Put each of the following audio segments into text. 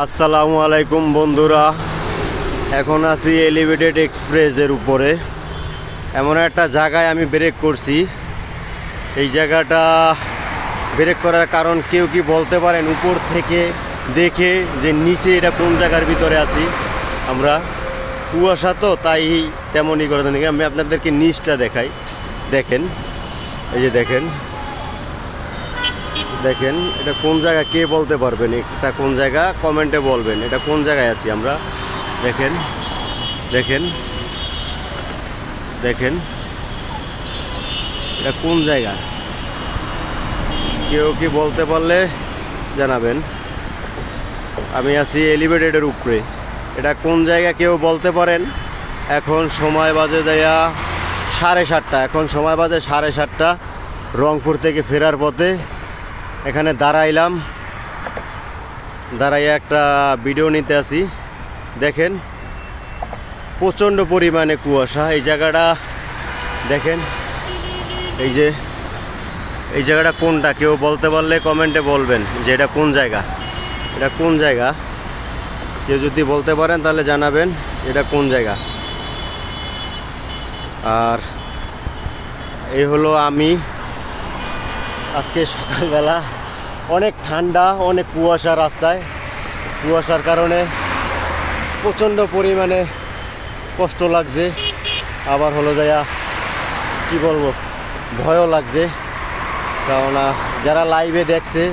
আসসালামু আলাইকুম বন্ধুরা, এখন আছি এলিভেটেড এক্সপ্রেসের উপরে। এমন একটা জায়গায় আমি ব্রেক করছি। এই জায়গাটা ব্রেক করার কারণ কেউ কি বলতে পারেন উপর থেকে দেখে যে নিচে এটা কোন জায়গার ভিতরে আছি আমরা? কুয়াশা তো, তাই তেমনই করে দেন। আমি আপনাদেরকে নিচটা দেখাই। দেখেন, এই যে দেখেন দেখেন এটা কোন জায়গা, কে বলতে পারবেন এটা কোন জায়গা? কমেন্টে বলবেন এটা কোন জায়গায় আছি আমরা। দেখেন দেখেন দেখেন এটা কোন জায়গা, কেউ কি বলতে পারলে জানাবেন। আমি আছি এলিভেটেডের উপরে। এটা কোন জায়গা কেউ বলতে পারেন? এখন সময় বাজে দেয়া 7:30। এখন সময় বাজে 7:30। রংপুর থেকে ফেরার পথে এখানে দাঁড়াইলাম, দাঁড়াইয়া একটা ভিডিও নিতে আসি। দেখেন প্রচণ্ড পরিমাণে কুয়াশা। এই জায়গাটা দেখেন, এই জায়গাটা কোনটা কেউ বলতে পারলে কমেন্টে বলবেন যে এটা কোন জায়গা। এটা কোন জায়গা কেউ যদি বলতে পারেন তাহলে জানাবেন এটা কোন জায়গা। আর এই হলো আমি। আজকে সকালবেলা অনেক ঠান্ডা, অনেক কুয়াশা রাস্তায়। কুয়াশার কারণে প্রচণ্ড পরিমাণে কষ্ট লাগছে, আবার হলো যায়া কি বলবো, ভয়ও লাগছে। কারণ যারা লাইভে দেখছে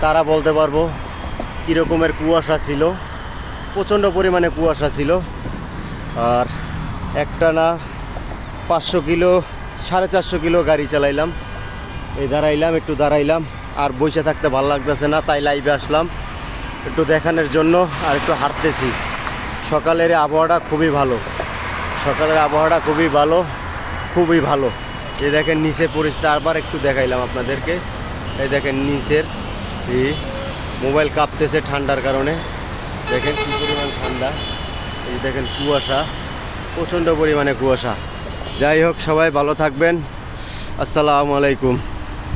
তারা বলতে পারবো কীরকমের কুয়াশা ছিল। প্রচণ্ড পরিমাণে কুয়াশা ছিল। আর একটা না 500 কিলো 450 কিলো গাড়ি চালাইলাম। এই দাঁড়াইলাম, একটু দাঁড়াইলাম, আর বসে থাকতে ভালো লাগতেছে না, তাই লাইভে আসলাম একটু দেখানোর জন্য। আর একটু হাঁটতেছি। সকালের আবহাওয়াটা খুবই ভালো, সকালের আবহাওয়াটা খুবই ভালো, খুবই ভালো। এই দেখেন নিচে পরিস্থিতি, আবার একটু দেখাইলাম আপনাদেরকে। এই দেখেন নিচের মোবাইল কাঁপতেছে ঠান্ডার কারণে। দেখেন কী পরিমাণ ঠান্ডা। এই দেখেন কুয়াশা, প্রচণ্ড পরিমাণে কুয়াশা। যাই হোক, সবাই ভালো থাকবেন। আসসালামু আলাইকুম।